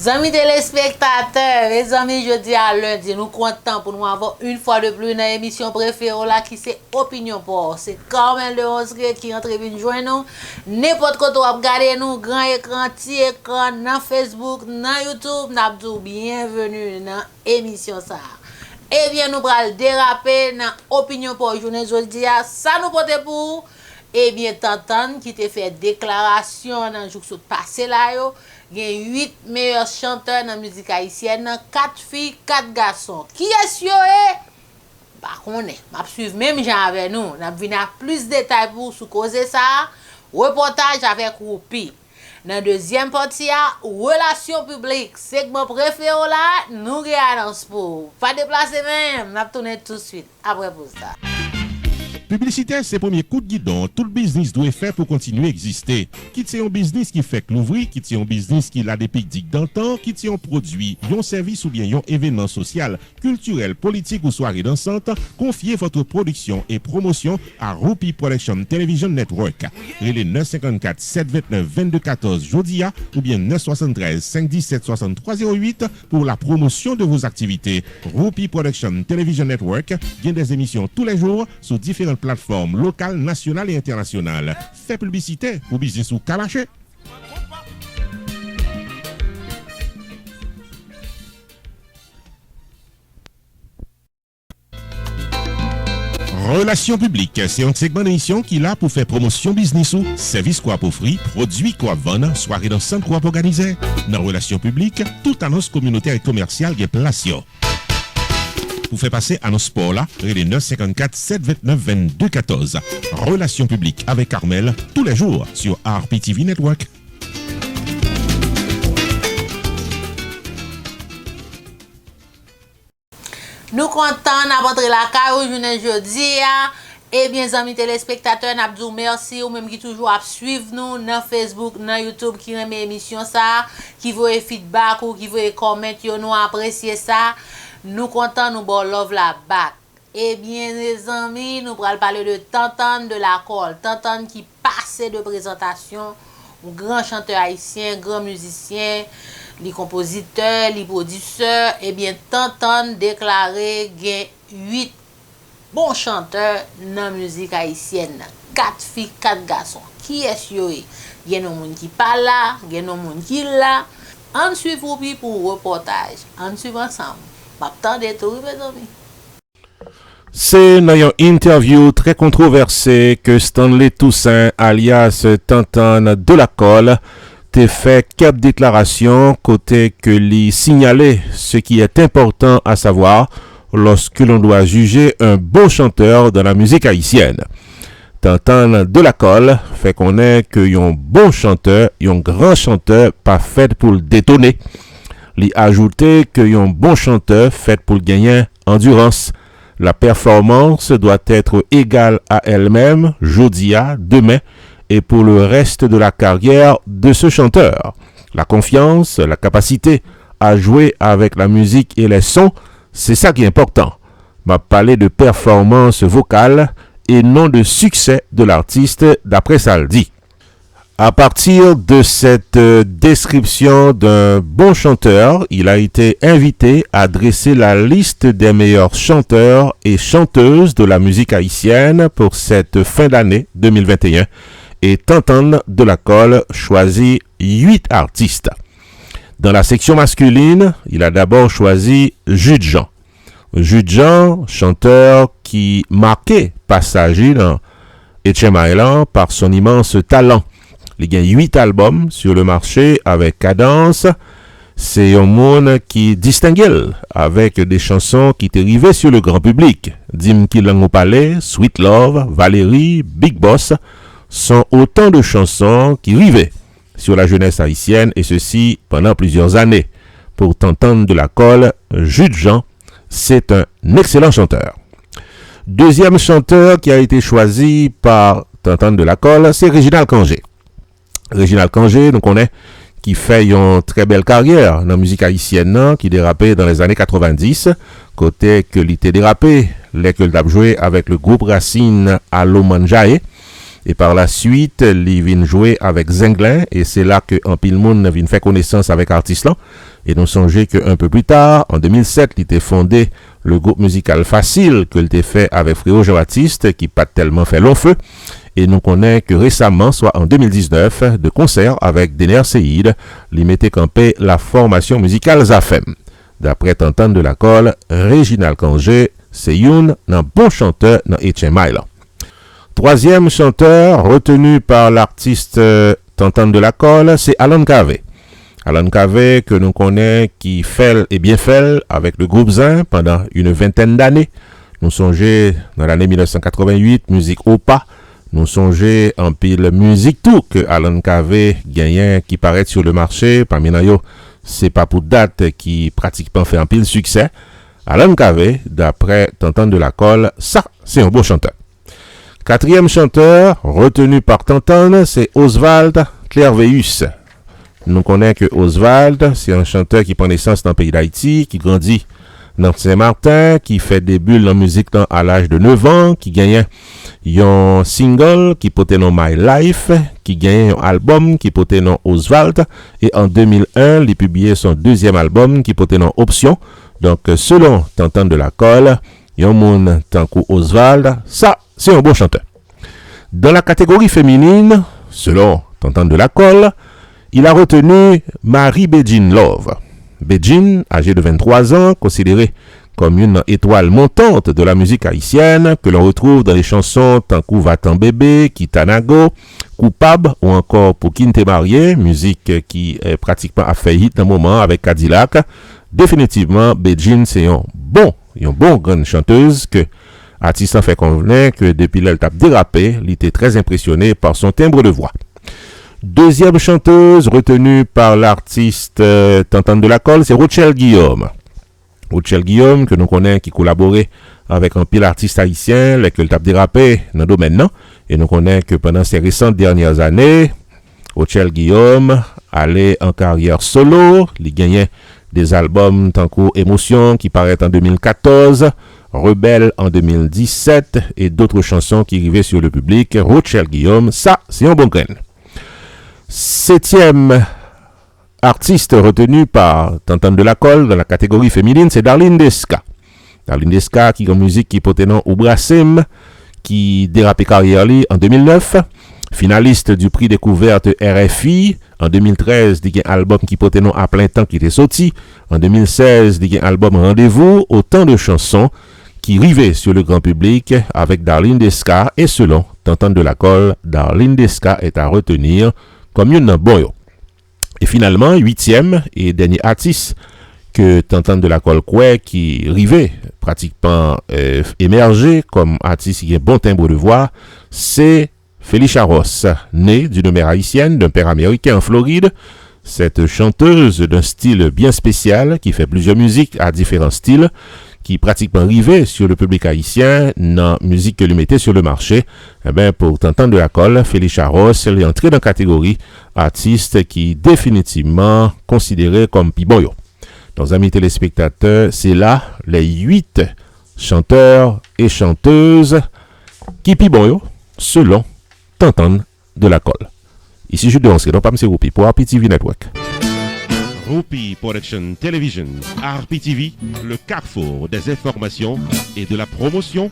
Amis téléspectateurs, mes amis, jeudi à lundi, nous comptons pour nous avoir une fois de plus dans l'émission préférée là qui c'est Opinion Port. C'est Carmel de Osre qui entre venir joindre nous. N'importe quoi vous regardez nous, grand écran, petit écran, dans Facebook, dans YouTube, nous bienvenue dans l'émission ça. Eh bien, nous allons déraper dans Opinion Port journée jeudi, ça nous porte pour eh bien, Tantan qui te fait déclaration dans le jour passé là yo. Il y a 8 meilleurs chanteurs dans la musique haïtienne, 4 filles, 4 garçons. Qui est-ce que bah, on est. Je vais suivre même gens avec nous. On va venir plus de détails pour sous causer ça. Reportage avec Roupi. Dans la deuxième partie, relations publiques. Segment préféré là, nous regardons pour. Pas déplacer même. On va tourner tout de suite. Après pour ça. Publicité, c'est le premier coup de guidon. Tout le business doit faire pour continuer à exister. Quitte c'est un business qui fait que l'ouvrir, quitte c'est un business qui a des pics dans le temps, quitte c'est un produit, un service ou bien un événement social, culturel, politique ou soirée dansante, confiez votre production et promotion à Roupi Production Television Network. Relais 954 729 2214 Jodia ou bien 973 517 6308 pour la promotion de vos activités. Roupi Production Television Network vient des émissions tous les jours sur différentes plateformes locales, nationales et internationales. Fait publicité pour business ou calaché. Relations publiques, c'est un segment d'émission qui est là pour faire promotion business ou service quoi pour offrir, produit quoi vendre, soirée dans centre quoi pour organiser. Dans relations publiques, toute annonce communautaire et commerciale est place. Pour faire passer à nos sports là, relais 954 729 2214. Relations publiques avec Carmel tous les jours sur RPTV Network. Nous comptons d'entrer la caille aujourd'hui jeudi. Eh bien, amis téléspectateurs, nous vous merci ou même qui toujours à suivre nous dans Facebook, dans YouTube, qui aime l'émission ça, qui veut feedback ou qui veut commenter, nous apprécier ça. Nous comptons nous bon love la back. Eh bien, les amis, nous allons parler de Tantan de la Colle. Tantan qui passait de présentation, un grand chanteur haïtien, grand musicien, les compositeurs, les producteurs. Eh bien, Tantan déclaré qu'il y a 8 bons chanteurs dans la musique haïtienne. 4 filles, 4 garçons. Qui est-ce qu'il y a? Il y a des gens qui parlent là, il y a des gens qui sont là. On suit pour le reportage. On suit ensemble. C'est dans une interview très controversée que Stanley Toussaint, alias Tantan de la Colle, t'a fait quelques déclarations côté que lui signaler ce qui est important à savoir lorsque l'on doit juger un bon chanteur dans la musique haïtienne. Tantan de la Colle fait connaître que un bon chanteur, un grand chanteur, pas fait pour le détonner. Li ajouté que un bon chanteur fait pour gagner endurance. La performance doit être égale à elle-même, jodia, demain, et pour le reste de la carrière de ce chanteur. La confiance, la capacité à jouer avec la musique et les sons, c'est ça qui est important. M'a parlé de performance vocale et non de succès de l'artiste, d'après ça le dit. À partir de cette description d'un bon chanteur, il a été invité à dresser la liste des meilleurs chanteurs et chanteuses de la musique haïtienne pour cette fin d'année 2021. Et Tantan de la Colle choisit 8 artistes. Dans la section masculine, il a d'abord choisi Jude Jean. Jude Jean, chanteur qui marquait passager dans Etchem Island par son immense talent. Il y a 8 albums sur le marché avec Cadence. C'est un monde qui distingue avec des chansons qui arrivaient sur le grand public. Dim Kilang Palais, Sweet Love, Valérie, Big Boss sont autant de chansons qui arrivaient sur la jeunesse haïtienne et ceci pendant plusieurs années. Pour Tantan de la Colle, Jude Jean, c'est un excellent chanteur. Deuxième chanteur qui a été choisi par Tantan de la Colle, c'est Réginald Kangé. Réginald Kangé, nous connaît, qui fait une très belle carrière dans la musique haïtienne, qui dérapait dans les années 90, côté que l'ité dérapé, l'école a joué avec le groupe Racine à Lomanjae, et par la suite, il vient jouer avec Zenglin, et c'est là que en pile monde vient faire connaissance avec artiste là. Et nous songeons qu'un peu plus tard, en 2007, il était fondé le groupe musical Facile que l'était fait avec Frérot Jean-Baptiste, qui pas tellement fait long feu. Et nous connaissons que récemment, soit en 2019, de concert avec Dener Seïd, il mettait campé la formation musicale Zafem. D'après Tantane de la Colle, Réginald Kangé, c'est un bon chanteur dans HMI. Troisième chanteur retenu par l'artiste Tantane de la Colle, c'est Alan Kave. Alan Kave, que nous connaissons, qui fait et bien fait avec le groupe Zin pendant une vingtaine d'années. Nous songeons dans l'année 1988, musique Opa. Nous songeons en pile musique tout que Alan Kave gagnait qui paraît sur le marché. Parmi nous, c'est pas pour date qui pratiquement fait un pile succès. Alan Kave, d'après Tantane de la Colle, ça, c'est un beau chanteur. Quatrième chanteur retenu par Tantane, c'est Oswald Clerveus. Nous connaissons que Oswald, c'est un chanteur qui prend naissance dans le pays d'Haïti, qui grandit dans Saint-Martin, qui fait début dans la musique à l'âge de 9 ans, qui gagne un single qui portait nom My Life, qui gagne un album qui portait nom Oswald, et en 2001, il a publié son deuxième album qui portait nom Option. Donc, selon Tantane de la Colle, il y a un monde tant que Oswald, ça, c'est un bon chanteur. Dans la catégorie féminine, selon Tantane de la Colle, il a retenu Marie Béjine Love. Béjine, âgée de 23 ans, considérée comme une étoile montante de la musique haïtienne, que l'on retrouve dans les chansons tant que Va-t'en bébé, Kitanago, Coupable ou encore Pour qui ne t'es marié, musique qui est pratiquement a fait hit un moment avec Cadillac. Définitivement, Béjine, c'est une bonne grande chanteuse que artiste en fait convenir que depuis qu'elle tape dérapé, il était très impressionné par son timbre de voix. Deuxième chanteuse retenue par l'artiste Tantane de la Colle, c'est Rochelle Guillaume. Rochelle Guillaume, que nous connaissons, qui collaborait avec un pile artiste haïtien, lesquels tape dérapé dans le domaine, non? Et nous connaissons que pendant ces récentes dernières années, Rochelle Guillaume allait en carrière solo, il gagnait des albums tant que Émotion qui paraît en 2014, Rebelle en 2017 et d'autres chansons qui arrivaient sur le public. Rochelle Guillaume, ça, c'est un bon grain. Septième artiste retenu par Tantane de la Colle dans la catégorie féminine, c'est Darlene Desca. Darlene Desca qui a une musique qui portait nom Oubrassim, qui dérapait carrière en 2009. Finaliste du prix découverte RFI. En 2013, il y a un album qui portait nom À plein temps qui était sorti. En 2016, il y a un album Rendez-vous. Autant de chansons qui rivaient sur le grand public avec Darlene Desca. Et selon Tantane de la Colle, Darlene Desca est à retenir comme une bonne. Et finalement, huitième et dernier artiste que Tantane de la Colle qui rivait pratiquement émergé comme artiste qui a bon timbre de voix, c'est Felicia Ross, née d'une mère haïtienne, d'un père américain en Floride. Cette chanteuse d'un style bien spécial qui fait plusieurs musiques à différents styles, qui pratiquement rivait sur le public haïtien dans la musique que lui mettait sur le marché. Eh bien, pour Tantane de la Colle, Felicia Ross est entrée dans la catégorie artiste qui définitivement considéré comme piboyo. Dans amis téléspectateurs, c'est là les 8 chanteurs et chanteuses qui piboyo selon Tantane de la Colle. Ici, je danse dans Pam Roupi pour RPTV Network. Roupi Production Television, RPTV, le carrefour des informations et de la promotion.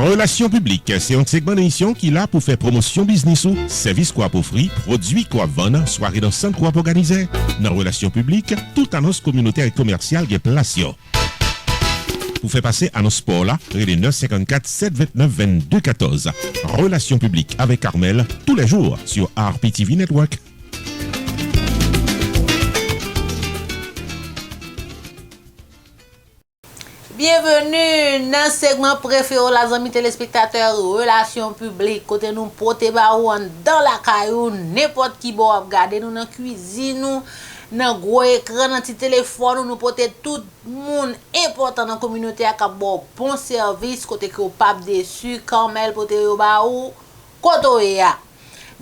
Relations publiques, c'est un segment d'émission qui est là pour faire promotion business ou service quoi pour offrir, produits quoi vendre, soirée dans centre quoi organiser. Dans relations publiques, toute annonce communautaire et commerciale est place. Pour faire passer à nos sports là, les 954 729 22 14. Relations publiques avec Carmel tous les jours sur RPTV Network. Bienvenue dans le segment préféré les amis téléspectateurs relations publiques côté nous porter baou dans la caillou n'importe qui bon regarder nous dans cuisine nous dans gros écran dans petit téléphone nous porter tout monde important dans communauté a bon service côté que pas déçu Carmel porter baou côté ya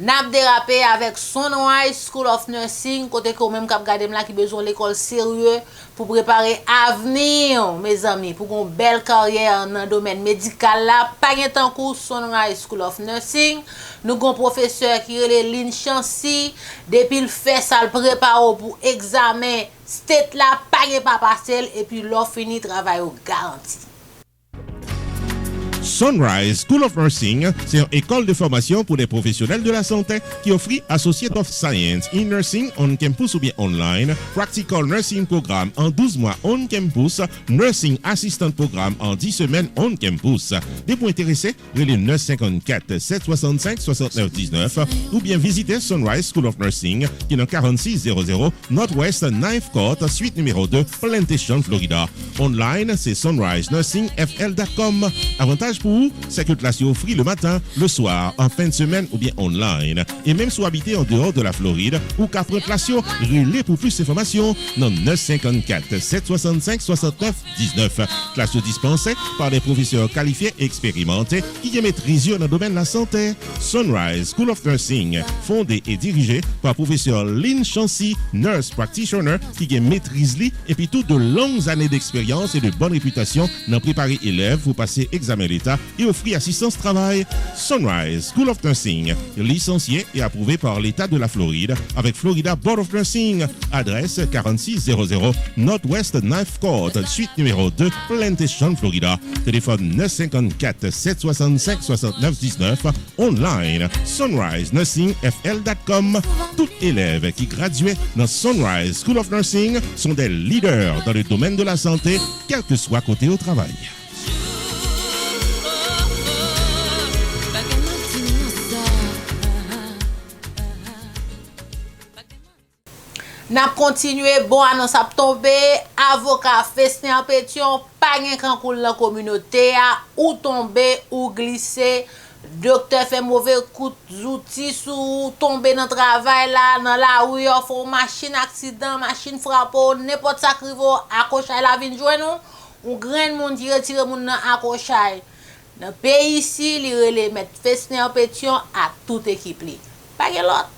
N'a dérapé avec Sunrise School of Nursing, côté que même cap gade là qui besoin l'école sérieux pour préparer avenir mes amis pour une belle carrière dans le domaine médical là. Pas de temps cours Sunrise School of Nursing. Nous avons un professeur qui est Lynn Chancy depuis le fait ça le prépare pour examen state là pas de passer et puis l'offre fini travail au garanti. Sunrise School of Nursing, c'est une école de formation pour les professionnels de la santé qui offre Associate of Science in Nursing on campus ou bien online, Practical Nursing Programme en 12 mois on campus, Nursing Assistant Programme en 10 semaines on campus. Des points intéressés, relais 954 765 69 19 ou bien visitez Sunrise School of Nursing qui est dans 4600 Northwest 9th Court, suite numéro 2, Plantation, Florida. Online, c'est sunrisenursingfl.com. Avantage pour vous, c'est que classe est offre le matin, le soir, en fin de semaine ou bien online. Et même si vous habitez en dehors de la Floride ou qu'à prendre classe, relais pour plus d'informations dans 954 765 69 19. Classe dispensée par des professeurs qualifiés et expérimentés qui maîtrisent dans le domaine de la santé. Sunrise School of Nursing, fondé et dirigé par professeur Lynn Chancy, nurse practitioner qui maîtrise et puis toutes de longues années d'expérience et de bonne réputation dans préparer élèves pour passer examen d'État et offrir assistance travail. Sunrise School of Nursing, licencié et approuvé par l'État de la Floride avec Florida Board of Nursing. Adresse 4600 Northwest 9th Court, suite numéro 2, Plantation, Florida. Téléphone 954 765 69 19. Online, sunrisenursingfl.com. Tout élève qui graduait dans Sunrise School of Nursing sont des leaders dans le domaine de la santé, quel que soit côté au travail. N'a continué bon annonce a tombé avocat Festin Pétion pas gen kan koul dans communauté ou tomber ou glisser docteur fait mauvais coup d'outil sous tomber dans travail là dans la rue font machine accident machine frappe n'importe ça crivo accrochage la vinn joindre ou grand monde qui retire moun nan accrochage dans pays ici li relé mettre Festin Pétion à toute équipe li pas gen l'autre.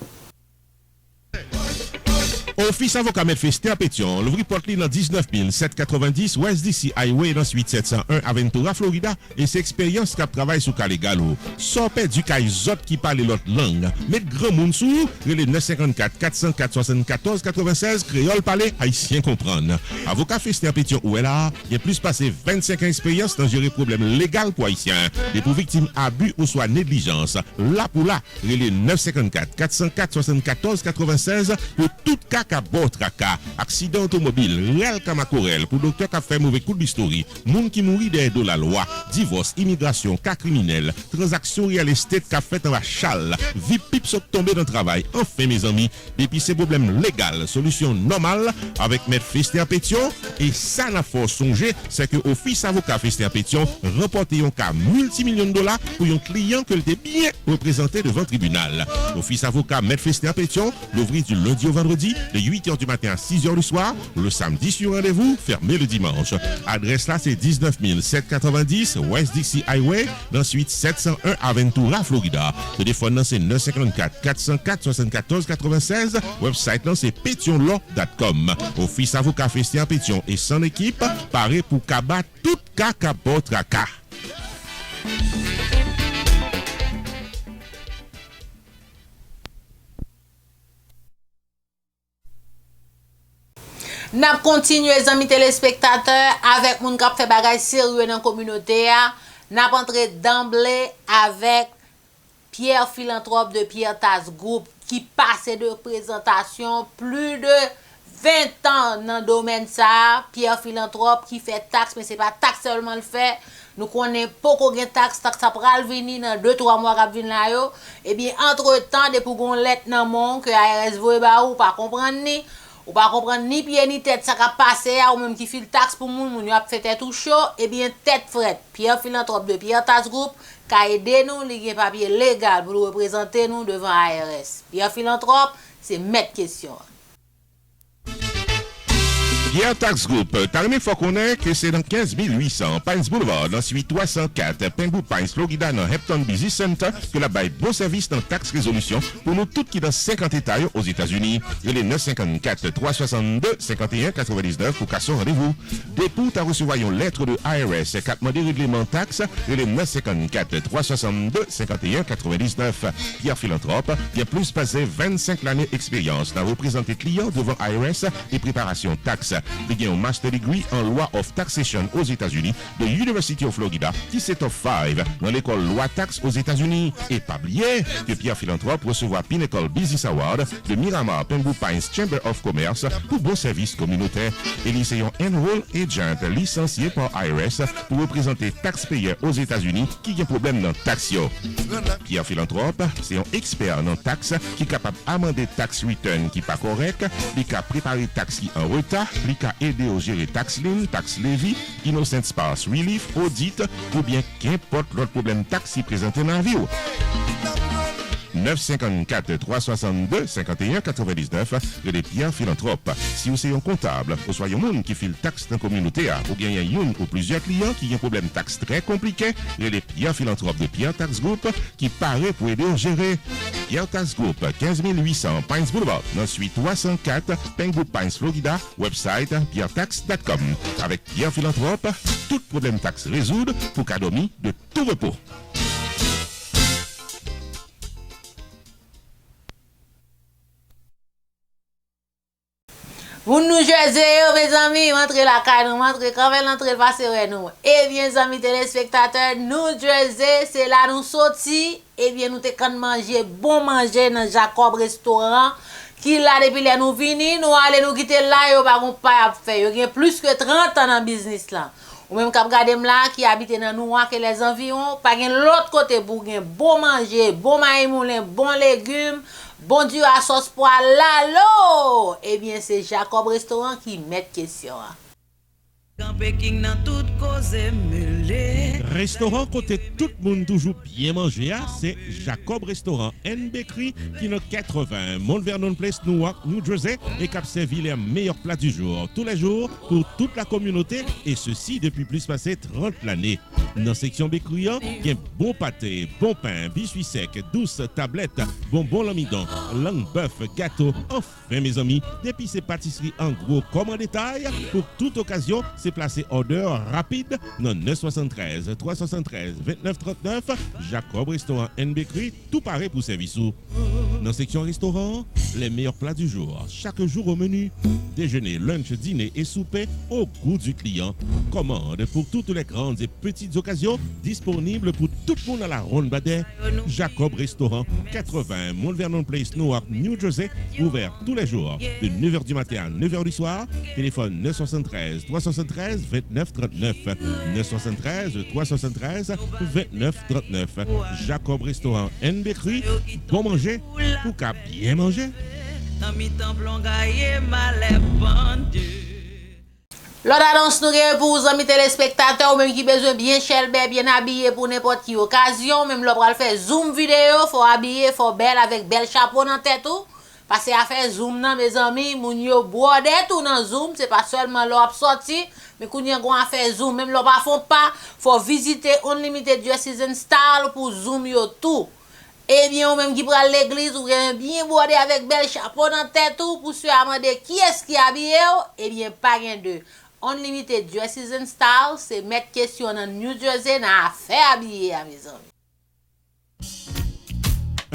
Office avocat M. Festin Pétion, l'ouvri porte dans 19 790 West DC Highway dans suite 701 Aventura, Florida, et c'est expérience qui travaille sur Caligalo. Sans perdre du zot qui parle l'autre langue. Mettre grand monde sous, les 954 404 74 96 créole parler haïtien comprendre. Avocat Festin Pétion où est là, il a plus passé 25 ans d'expérience dans gérer problèmes légaux pour haïtiens, des pour victimes abus ou soit négligence. Là pour là, les 954 404 74 96 pour tout cas à Botraka, accident automobile, réel Kamakorel, pour docteur qui a fait mauvais coup d'histoire, monde qui mourit derrière de la loi, divorce, immigration, cas criminel, transaction real estate qui a fait dans la chale, vie pipe sont tombés dans le travail. Enfin, mes amis, depuis ces problèmes légaux, solution normale avec M. Festin Pétion, et ça n'a pas songé, c'est que Office avocat Festin Pétion remporté un cas multimillion de dollars pour un client que était bien représenté devant le tribunal. Office avocat M. Festin Pétion, l'ouvrir du lundi au vendredi, de 8h du matin à 6h du soir, le samedi sur rendez-vous, fermé le dimanche. Adresse là, c'est 19 790 West DC Highway, dans suite 701 Aventura, Florida. Téléphone c'est 954 404 74 96. Website là, c'est pétionlaw.com. Office avocat Festin Pétion et son équipe, paré pour combattre tout caca botraka. N'a continué les amis téléspectateurs avec moun k'ap fait bagay sérieux dans communauté n'a entré d'emblée avec Pierre Philanthrope de Pierre Tas Group qui passe de présentation plus de 20 ans dans le domaine ça. Pierre Philanthrope qui fait taxe mais c'est pas taxe seulement le fait. Nous connaissons pas qu'on gagne taxe ça pral venir dans 2-3 mois qu'a venir là yo. Et bien entre-temps depuis qu'on lettre dans mon que ARS voye ba ou pas comprendre ni ou pas comprendre ni pied ni tête ça ka passer ou même qui file taxe pour moun a fait tête tout chaud et bien tête frette Pierre Philanthrope de Pierre Tas Group ka aider nous li gen papier légal pour représenter nous devant ARS. Pierre Philanthrope c'est mettre question. Pierre Tax Group, Tarné faut connaître que c'est dans 15 800 Pines Boulevard, dans suite 304, Pengu Pines, Florida, dans Hampton Business Center, que la bail bon service dans taxe résolution pour nous toutes qui dans 50 États aux États-Unis. Et les 954 362 51 99 pour casser rendez-vous. Dépôt à recevoir une lettre de IRS, 4 mois de règlement taxe, et les 954 362 51 99. Pierre Philanthrope, qui a plus passé 25 années d'expérience dans représenter clients devant IRS et préparation taxe. Il a un master degree en loi of taxation aux États-Unis de University of Florida, qui c'est top 5 dans l'école loi taxe aux États-Unis. Et pas oublier que Pierre Philanthrope recevra Pinnacle Business Award de Miramar Pengu Pines Chamber of Commerce pour bon service communautaire. Et lycéen Enroll Agent licencié par IRS pour représenter taxpayers aux États-Unis qui ont problème dans taxio. Pierre Philanthrope, c'est un expert dans taxe qui est capable d'amender tax return qui pas correct, qui a préparé taxe qui en retard, qui a aidé au gérer tax lien, tax levy, innocent spouse relief, audit ou bien qu'importe l'autre problème taxe qui présente dans la vie. 954 362 51 99 de Pierre Philanthrope. Si vous êtes un comptable, ou soyez un monde qui file taxe dans la communauté, ou bien il y a une ou plusieurs clients qui ont un problème taxe très compliqué, de Pierre Philanthrope de Pierre Tax Group qui paraît pour aider à gérer. Pierre Tax Group, 15 800 Pines Boulevard, dans suite 304, Pengu Pines, Florida, website pierretax.com. Avec Pierre Philanthrope, tout problème taxe résoudre pour cadeau de tout repos. Vous nous Jersey, mes amis, entrez la caille, nous entrez quand même l'entrée le passer nous. Eh bien, les amis téléspectateurs, nous Jersey, c'est là nous sorti. Eh bien, nous te quand manger bon manger dans Jacob restaurant qui là depuis là nous vini, nous aller nous quitter là yo pas pas faire. Yo plus que 30 ans dans business là. Ou même k'ap gade là qui habite dans nous que les environs, pas gen l'autre côté pour gen bon manger, bon maïs moulin, bon légumes. Bon Dieu à sauce poil là, eh bien c'est Jacob Restaurant qui met question. Restaurant côté tout le monde toujours bien manger, c'est Jacob Restaurant and Bakery qui est 80 Mount Vernon Place, Newark, New Jersey et qui a servi les meilleurs plats du jour, tous les jours pour toute la communauté et ceci depuis plus passé 30 l'année. Dans la section bakery, il y a bon pâté, bon pain, biscuits secs, douces tablettes, bonbons l'amidon, langue bœuf, gâteau. Enfin mes amis, depuis ces pâtisseries en gros comme en détail, pour toute occasion, c'est placé order rapide dans 973 373 29 39 Jacob Restaurant and Bakery, tout pareil pour service. Dans la section restaurant, les meilleurs plats du jour, chaque jour au menu, déjeuner, lunch, dîner et souper au goût du client. Commande pour toutes les grandes et petites occasions, disponibles pour tout le monde à la ronde Badet. Jacob Restaurant, 80 Mount Vernon Place, Newark, New Jersey, ouvert tous les jours de 9h du matin à 9h du soir. Téléphone 973 373 29 39 973 373 29 39. Jacob Restaurant and Bakery, bon manger pour qu'à bien manger. L'autre annonce nous pour vous amis téléspectateurs ou même qui besoin bien chelbe, bien habillé pour n'importe qui occasion, même l'on va faire zoom vidéo, faut habiller, faut belle avec bel chapeau dans tête tout. Parce à faire zoom nan mes amis, moun yo brodé tout dans zoom, c'est pas seulement l'on sorti, mais qu'on y a à faire zoom, même l'on pas font pas, faut visiter Unlimited Dresses and Style pour zoom yo tout. Eh bien, ou même qui prend l'église ou bien brodé avec bel chapeau dans tête tout pour se demander qui est-ce qui habillé, eh bien pas rien de Unlimited Dresses and Style, c'est mettre question dans New Jersey dans affaire habillé à mes amis.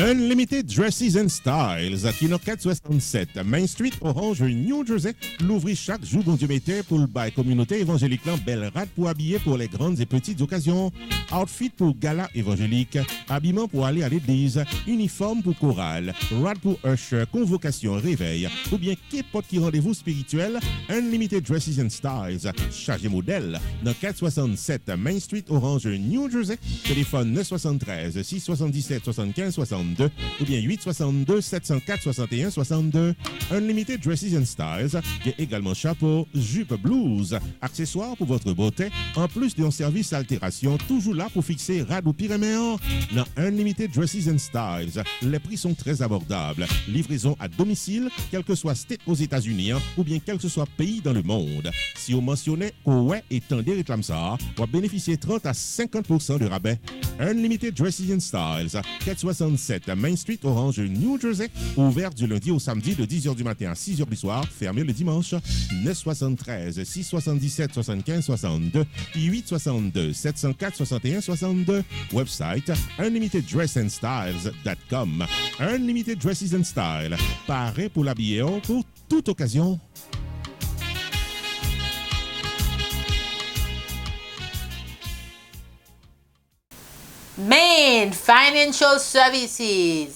Unlimited Dresses and Styles, qui est 467 Main Street, Orange, New Jersey, l'ouvrit chaque jour bon Dieu mettait pour le bail communauté évangélique belle rate pour habiller pour les grandes et petites occasions, outfit pour gala évangélique, habillement pour aller à l'église, uniforme pour chorale, rate pour usher, convocation, réveil, ou bien qu'importe qui rendez-vous spirituel, Unlimited Dresses and Styles, chargé modèle, dans 467 Main Street, Orange, New Jersey, téléphone 973 677 75 62. 62 ou bien 862 704 61 62. Unlimited Dresses and Styles, qui est également chapeau, jupe, blouse, accessoires pour votre beauté, en plus d'un service altération, toujours là pour fixer rad ou pyréméen. Dans Unlimited Dresses and Styles, les prix sont très abordables. Livraison à domicile, quel que soit state aux États-Unis ou bien quel que soit pays dans le monde. Si vous mentionnez ouais et tendez réclame ça, vous bénéficiez 30 à 50% de rabais. Unlimited Dresses and Styles, 467 Main Street, Orange, New Jersey, ouvert du lundi au samedi de 10h du matin à 6h du soir, fermé le dimanche. 973 677 75 62 862 704 61 62. Website unlimiteddressandstyles.com. Unlimited Dresses and Style, paré pour l'habiller pour toute occasion. Main Financial Services.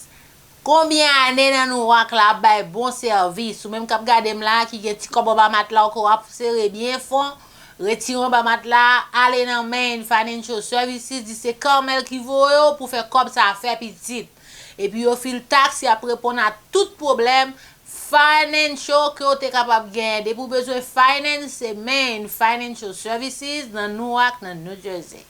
Combien d'années dans nous wak la bay bon service ou même k'ap gade m'la qui gen ti kobo ba mat la ko ap serré bien fond, retiron ba mat la, aller dans Main Financial Services, dit c'est Carmel qui voyo pour faire comme ça faire petit. Et puis yo fil tax y a répondre à tout problème financial que vous êtes capable de gagner. Pour besoin de finance, c'est Main Financial Services dans Newark, dans New Jersey.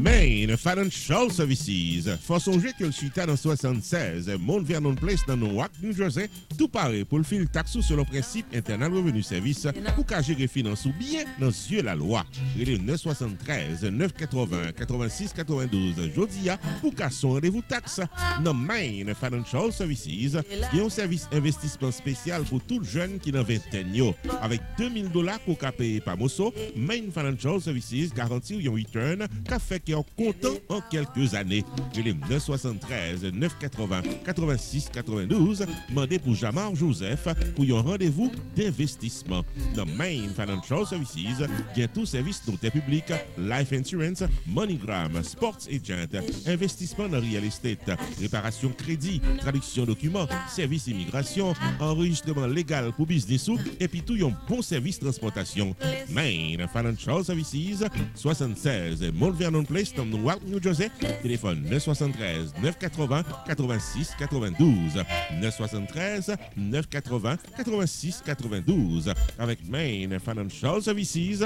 Main Financial Services. Faut songer que le suite dans 76, Mount Vernon Place dans Newark, New Jersey, tout pareil pour le fil taxe sur le principe Internal Revenue Service pour qu'à gérer finance ou bien dans yeux la loi. Il est 973 980 86 92 Jodia pour qu'à son rendez-vous taxe. Dans Main Financial Services, il y a un service investissement spécial pour tout jeune qui n'a 20 ans. Avec $2000 pour qu'à payer par Mosso, Main Financial Services garantit un return qu'a fait en comptant en quelques années. Il est 973 980 86 92. Mandez pour Jamar Joseph pour un rendez-vous d'investissement. Dans Main Financial Services, il y a tout service d'intérêt public, life insurance, MoneyGram, sports agent, investissement dans real estate, réparation crédit, traduction documents, service immigration, enregistrement légal pour business et puis tout un bon service transportation. Main Financial Services, 76 Mount Vernon Place, dans Newark, New Jersey. Téléphone 973 980 86 92. 973 980 86 92. Avec Main Financial Services,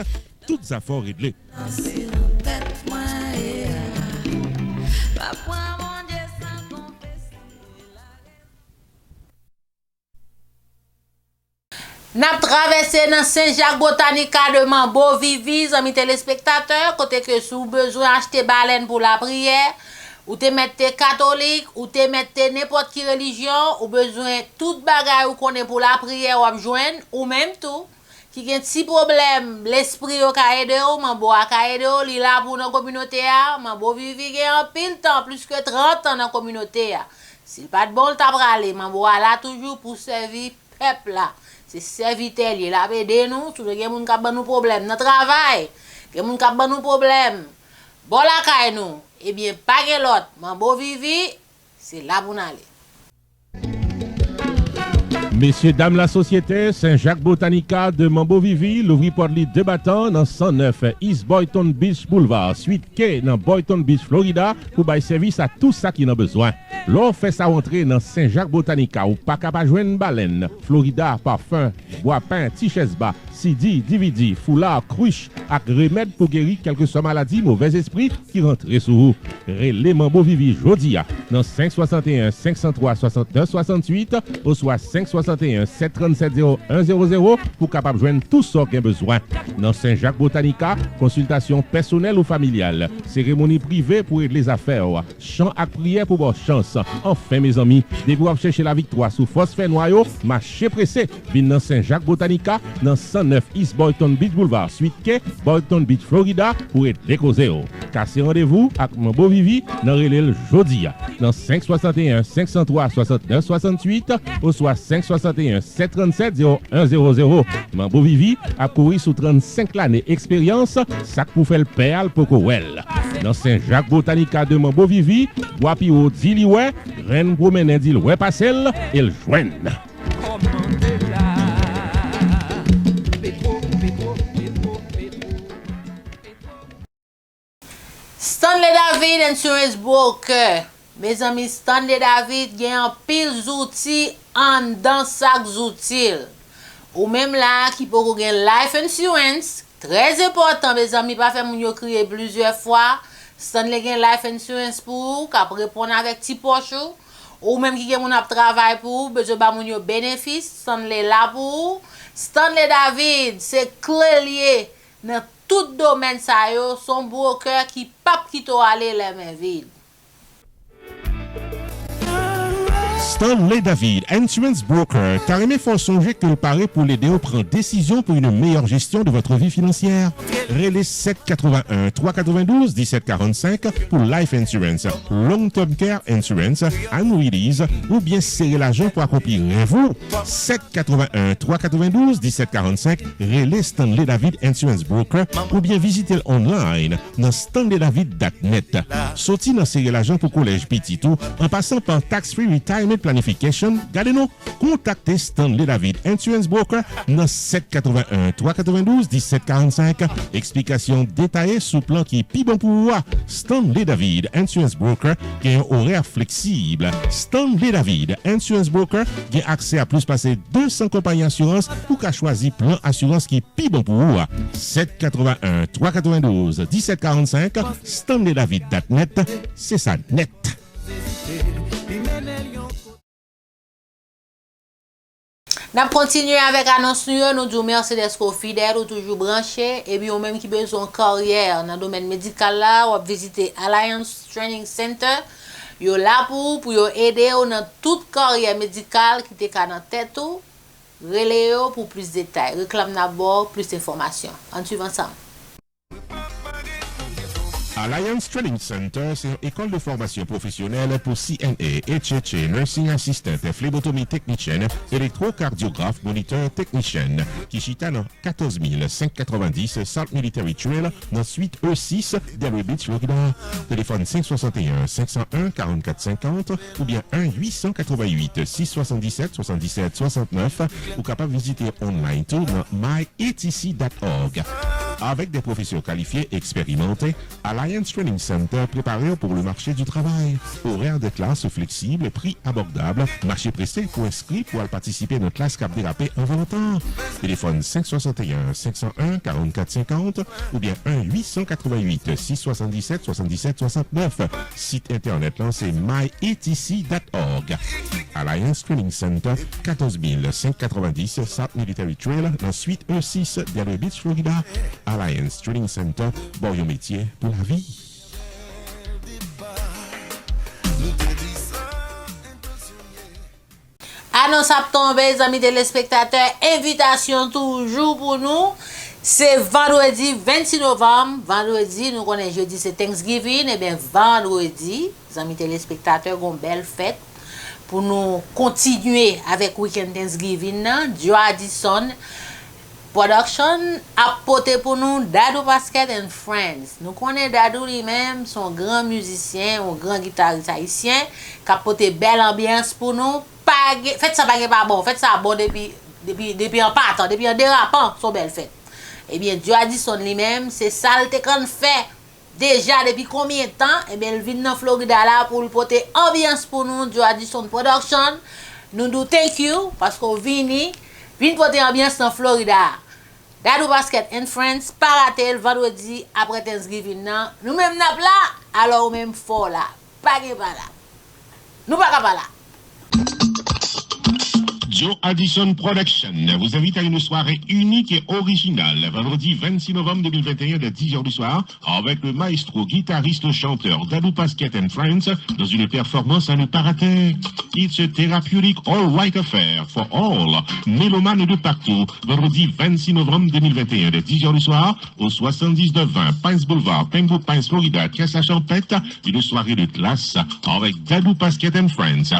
toutes affaires réglées. N'a traversé dans Saint-Jacques Botanica de Mambo Vivi, amis téléspectateurs, côté que sous besoin acheter baleine pour la prière, ou te mette catholique, ou te mette n'importe qui religion, ou besoin toute bagaille ou connaît pour la prière ou joindre, ou même tout, qui gen ti problème, l'esprit au ka aide ou, Mambo a ka aide ou, li la pour dans communauté a, Mambo Vivi gen en pile temps, plus que 30 ans dans communauté a. S'il pas de bon t'a bralé, Mambo a là toujours pour servir peuple là. C'est serviteur, il a aidé nous, tout le monde qui a nous problème dans travail, que moun qui a nous problème. Bon la kay nous, eh bien pas que l'autre, Mambo Vivi, c'est là pour aller. Messieurs, dames, la société Saint-Jacques Botanica de Mambo Vivi, l'ouvri porte li de battant dans 109 East Boynton Beach Boulevard, suite K dans Boynton Beach, Florida, pour bailler service à tout ça qui en a besoin. L'on fait sa rentrée dans Saint-Jacques Botanica ou pas capable joindre baleine, Florida, parfum, bois pain, t-chesba, CD, DVD, foulard, cruche, avec remède pour guérir quelques soit maladies, mauvais esprit qui rentrent sous vous. Relais Mambo Vivi Jodia dans 561 503 69 68 ou soit 561 737 0100 pour capable joindre tout ce qui a besoin. Dans Saint-Jacques Botanica, consultation personnelle ou familiale, cérémonie privée pour aider les affaires, chant à prière pour votre chance. Enfin mes amis, dès que vous chercher la victoire sous phosphore noyau, marchez pressé, vin dans Saint-Jacques Botanica dans 109 East Boynton Beach Boulevard, suite K, Boynton Beach, Florida, pour être décausé. Cassez rendez-vous avec Mambo Vivi dans Relais Jodia, dans 561 503 69 68 ou soit 561 737 0100. Mambo Vivi a couru sous 35 années expérience, ça pour faire le perle pour Kowel. Dans Saint-Jacques Botanica de Mambo Vivi, Wapi au Dilioué, Reine promène dit ouais passel et le joigne. Stanley David Insurance Broker, mes amis, Stanley David gen un pile outils en dans chaque outil. Ou même là qui peut gen life insurance, très important mes amis, pas faire moun yo crier plusieurs fois. Stanley gen life insurance pour k'ap répondre avec ti poche ou même qui gen moun ap travail pour besoin ba moun yo bénéfice, Stanley là pour. Stanley David, c'est clé lié dans tout domaine ça yo, son broker qui pas quito aller les mains vides. Stanley David, Insurance Broker, carrément faut songer que le paraît pour l'aider à prendre décision pour une meilleure gestion de votre vie financière. Relais 781 392 1745 pour Life Insurance, Long Term Care Insurance, Annuities ou bien serrer l'argent pour accomplir vous. 781 392 1745, Relais Stanley David Insurance Broker ou bien visitez online dans stanleydavid.net. Sorti dans serrer l'argent pour collège petit tout en passant par Tax Free Retirement Planification, gardez-nous, contactez Stanley David Insurance Broker dans 781 392 1745. Explication détaillée sous plan qui est plus bon pour vous. Stanley David Insurance Broker qui a un horaire flexible. Stanley David Insurance Broker qui a accès à plus passer 200 compagnies d'assurance pour qu'à choisir plan assurance qui est plus bon pour vous. 781 392 1745. StanleyDavid.net, c'est ça net. Nous continuons avec l'annonce, nous disons merci d'être fidèles ou toujours branchés. Et puis, on même qui besoin de carrière dans le domaine médical là, ou visiter Alliance Training Center. Yo là pour aider dans toute carrière médicale qui est dans tête ou relais pour plus de détails. Réclame d'abord plus d'informations. En suivant ça. Alliance Training Center, c'est une école de formation professionnelle pour CNA, HHA, Nursing Assistant, phlebotomie technicienne, électrocardiographe, moniteur technicien, qui chita dans 14 590 South Military Trail, dans suite E6, Delray Beach, Florida. Téléphone 561 501 44 50 ou bien 1-888 677 77 69 ou capable de visiter online tout dans myatc.org. Avec des professeurs qualifiés expérimentés, Alliance Training Center préparé pour le marché du travail. Horaire de classe flexible, prix abordable, marché pressé pour inscrire pour participer à notre classe cap dérapé en 20 ans. Téléphone 561 501 44 50 ou bien 1-888 677 77 69. Site internet là c'est myatc.org. Alliance Training Center, 14 590 South Military Trail, dans suite E6, Delray Beach, Florida. Alliance Training Center, bon métier pour la vie. Annonce à tomber, les amis téléspectateurs, invitation toujours pour nous. C'est vendredi 26 novembre. Vendredi, nous connaissons jeudi, c'est Thanksgiving. Et bien, vendredi, les amis téléspectateurs, ont une belle fête pour nous continuer avec Weekend Thanksgiving. Joe Addison Production a porté pour nous Dadou Basket and Friends. Nous connaissons Dadou lui-même, son grand musicien, un grand guitariste haïtien, qui a porté belle ambiance pour nous. Faites ça pas bon, faites ça bon depuis en partant, depuis en dérapant, son belle fête. Eh bien, Joe Addison lui-même, c'est ça le qu'on fait déjà depuis combien de temps? Eh bien, il vient dans Florida là pour lui porter ambiance pour nous, Joe Addison Production. Nous nous thank you parce qu'on vient porter ambiance dans Florida. Dadou Basket and Friends, pas rater le vendredi après Thanksgiving. Nous-mêmes n'a là, alors même fort là. Pas là. Nous pas là. Joe Addison Production vous invite à une soirée unique et originale, vendredi 26 novembre 2021 de 10h du soir, avec le maestro, guitariste, chanteur Dadou Basket and Friends, dans une performance à ne pas rater. It's a therapeutic all-white affair for all. Mélomanes de partout, vendredi 26 novembre 2021 de 10h du soir, au 7920 Pines Boulevard, Pembroke Pines, Florida, Caisse-à-Champette, une soirée de classe avec Dadou Basket and Friends.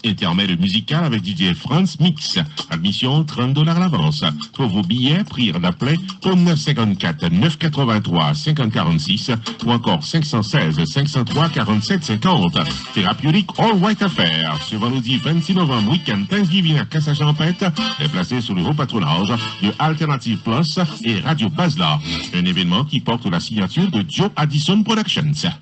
Intermède musical avec DJ France Mix. Admission $30 à l'avance. Pour vos billets, priez d'appeler au 954 983 5046 ou encore 516 503 47 50. Thérapeutique All White Affair. Ce vendredi 26 novembre, week-end Thanksgiving à Caisse-à-Champette, est placé sous le haut patronage de Alternative Plus et Radio Basla. Un événement qui porte la signature de Joe Addison Productions.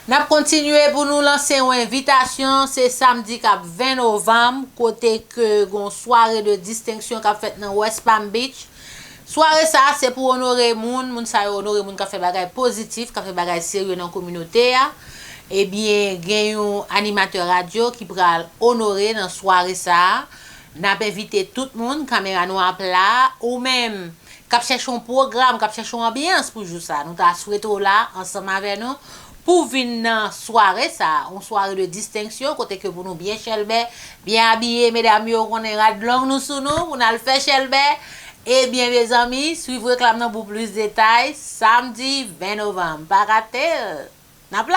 N'a continué pour nous lancer une invitation, c'est samedi 20 novembre, côté que gon soirée de distinction qu'a fait dans West Palm Beach. Soirée ça c'est pour honorer moun ça honorer moun qui fait bagay positif, qui fait bagay sérieux dans la communauté. Eh bien, gen yon animateur radio qui pral honorer dans soirée ça. N'a invité tout le monde, caméra nous à plat ou même cap chercher un programme, cap chercher une ambiance pour jouer ça. Nous t'a souhaité là ensemble avec nous pour venir dans soirée ça, une soirée de distinction côté que pour nous bien chelbe, bien habillé mesdames yo qu'on est rad long nous sous nous, pour nous faire chelbe. Eh bien mes amis, suivez réclame pour plus de détails samedi 20 novembre. Pas rater. N'a plat.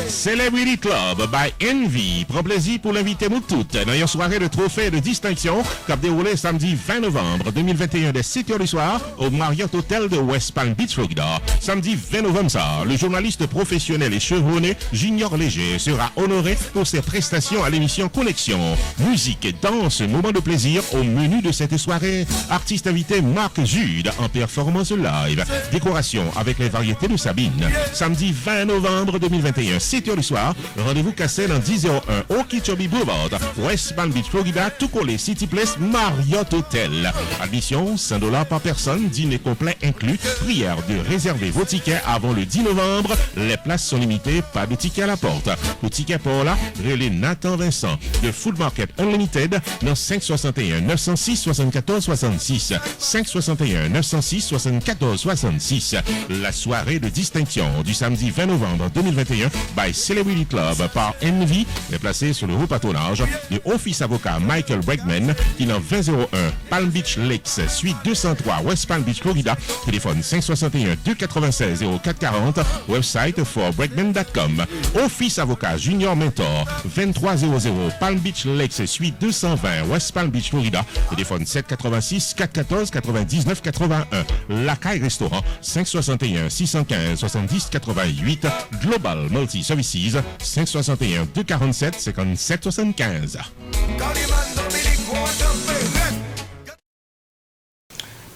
Celebrity Club by Envy prend plaisir pour l'inviter nous toutes dans une soirée de trophées de distinction qui a déroulé samedi 20 novembre 2021 dès 7h du soir au Marriott Hotel de West Palm Beach, Florida. Samedi 20 novembre, le journaliste professionnel et chevronné Junior Léger sera honoré pour ses prestations à l'émission Connexion. Musique, danse, moment de plaisir au menu de cette soirée. Artiste invité Marc Jude en performance live. Décoration avec les variétés de Sabine. Samedi 20 novembre 2021, 7h du soir, rendez-vous cassé dans 1001 Okeechobee Boulevard, West Palm Beach, Florida, tout collé City Place Marriott Hotel. Admission $100 par personne, dîner complet inclus. Prière de réserver vos tickets avant le 10 novembre. Les places sont limitées, pas de tickets à la porte. Pour tickets pour là, relais Nathan Vincent de Food Market Unlimited dans 561 906 74 66. 561 906 74 66. La soirée de distinction du samedi 20 novembre 2021 by Celebrity Club par Envy est placé sur le haut patronage de Office Avocat Michael Bregman qui est dans 2001 Palm Beach Lakes, suite 203 West Palm Beach, Florida. Téléphone 561 296 0440. Website forbregman.com. Office Avocat Junior Mentor 2300 Palm Beach Lakes, suite 220 West Palm Beach, Florida. Téléphone 786 414 99 81. Lacaille Restaurant 561 615 70 88. Global Multi Services 561 247 57 75.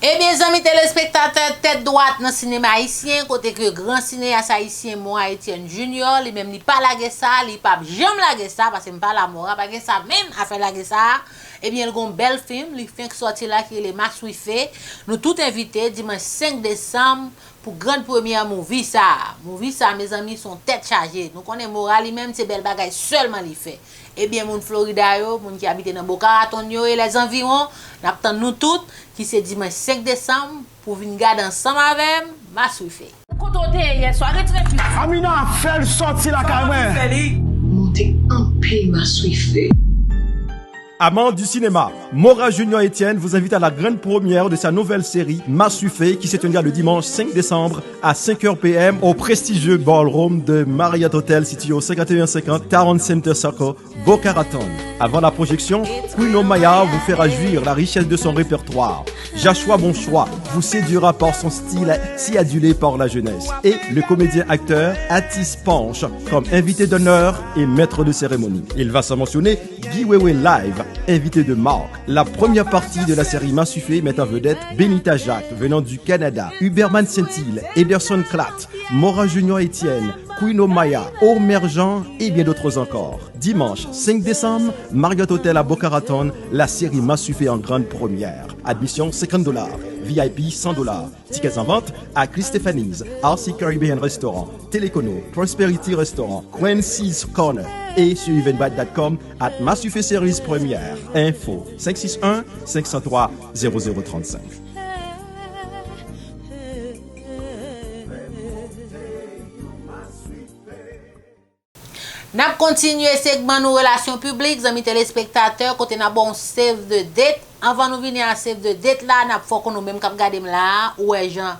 Eh bien, amis téléspectateurs, tête droite dans le cinéma haïtien, côté que grand cinéaste haïtien, moi, Etienne Junior, lui même, il pas lagué ça, il pas jamais lagué ça, parce qu'il pas la mort, pas ça, même à faire lagué ça. Eh bien, il y a un bel film, il fait que sorti là, qui est les Max Wifé. Nous tous invités, dimanche 5 décembre, pour grande première movie ça. Movie ça, mes amis, sont tête chargée. Nous connaissons moral, lui-même, c'est belle bagaille seulement il fait. Eh bien, mon Florida, mon qui habite dans Boca Raton et les environs, n'attendons nous toutes, qui c'est dimanche 5 décembre, pour venir garder ensemble avec Max Wifé. Hier soir, Amina, fais le sortir la caméra. Montez un peu Max Wifé. Amants du cinéma, Mora Junior Etienne vous invite à la grande première de sa nouvelle série Massufé qui se tiendra le dimanche 5 décembre à 5h PM au prestigieux ballroom de Marriott Hotel situé au 5150 Town Center Circle, Boca Raton. Avant la projection, Queen Omaya vous fera jouir la richesse de son répertoire. Joshua Bonchois vous séduira par son style si adulé par la jeunesse. Et le comédien-acteur Atis Panche comme invité d'honneur et maître de cérémonie. Il va se mentionner Guy Wewe Live, invité de Marc. La première partie de la série Massufé met en vedette Benita Jacques venant du Canada, Huberman Saint-Hill, Ederson Klatt, Mora Junior Etienne, Queen Omaya, Omer Jean et bien d'autres encore. Dimanche 5 décembre, Marriott Hotel à Boca Raton, la série Massufé en grande première. Admission $50, VIP $100. Tickets en vente à Chris Stephanie's, RC Caribbean Restaurant, Telecono, Prosperity Restaurant, Quincy's Corner et sur eventbrite.com at Massufé Series Première. Info 561 503 0035. N'a continué segment nos relations publiques, amis téléspectateurs, côté n'a bon save de date. Avant nous venir à save de date là, n'a faut qu'on nous même cap garder là, ouais Jean.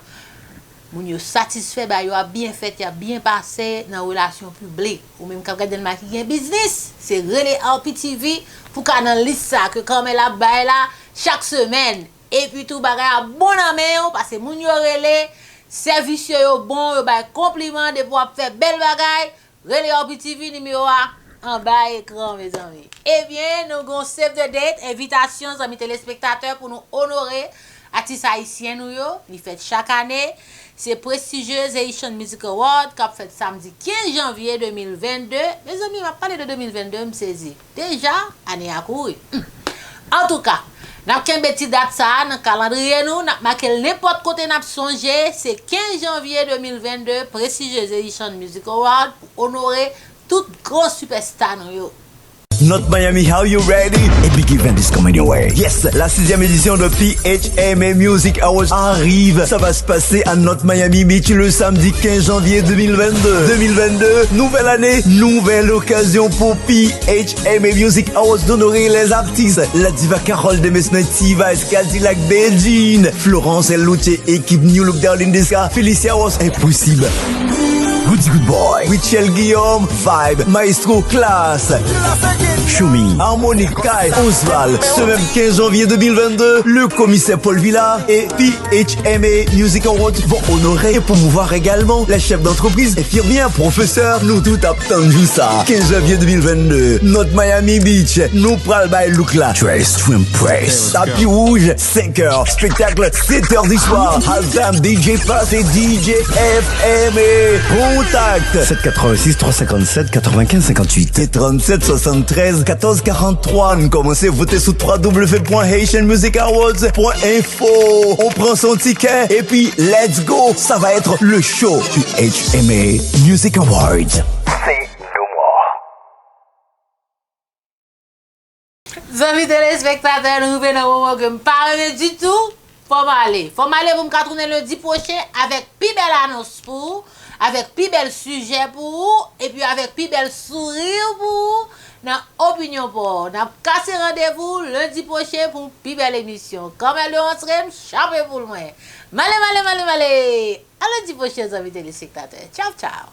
Moun yo satisfait ba yo a bien fait, y a bien passé dans relation publique. Ou même cap garder le marketing business, c'est relais RPTV pour qu'on dans liste ça que comme elle a bail là chaque semaine et puis tout bagay a bon en main parce que moun yo relais service yo bon, yo bail compliment de pour faire belle bagay. Relais RPTV numéro 1 en bas écran mes amis. Eh bien, nous avons save de date, invitation amis téléspectateurs pour nous honorer artistes haïtiens nous yo, il fait chaque année. C'est prestigieuse Haitian Music Award qui a fait samedi 15 janvier 2022. Mes amis, m'a parlé de 2022, me saisi. Déjà, année à courir. En tout cas, n'a qu'un petit date ça dans calendrier nous, n'a marqué n'importe côté n'a songé, c'est 15 janvier 2022 prestigieuse Haitian Music Award pour honorer toute grosse superstar nous yo. Not Miami, how you ready? A big event is coming your way. Yes, la 6e édition de PHMA Music Awards arrive. Ça va se passer à Not Miami Beach le samedi 15 janvier 2022. 2022, nouvelle année, nouvelle occasion pour PHMA Music Awards d'honorer les artistes. La diva Carole Demesne, Tiva, Cadillac, Beijing, Florence Eluche, équipe New Look Darling Desca, Felicia Ross, impossible. Goody Good Boy, Michel Guillaume, Vibe, Maestro, Classe, Choumi, Harmonique, Kai, Osval. Ce même 15 janvier 2022, le commissaire Paul Villard et PHMA Music Awards vont honorer et promouvoir également la chef d'entreprise, infirmière, professeur, nous tout attendons ça. 15 janvier 2022, notre Miami Beach, nous pral by look là. Trace to impress. Tapis rouge, 5h, spectacle, 7h du soir. Halftime, DJ Pass et DJ FMA. Contact 786 357 95 58 et 37 73 14 43. Nous commencez à voter sur www.haitianmusicawards.info. On prend son ticket et puis let's go. Ça va être le show PHMA Music Awards. C'est no more. Amis téléspectateurs, nous venons au moment que je ne parle du tout. Faut m'aller pour me tourner lundi prochain avec plus belle annonce pour avec plus bel sujet pour et puis avec plus bel sourire pour dans opinion pour n'a cassé rendez-vous lundi prochain pour plus belle émission comme elle rentre chapé pour moi malé à lundi prochain amis téléspectateurs ciao ciao.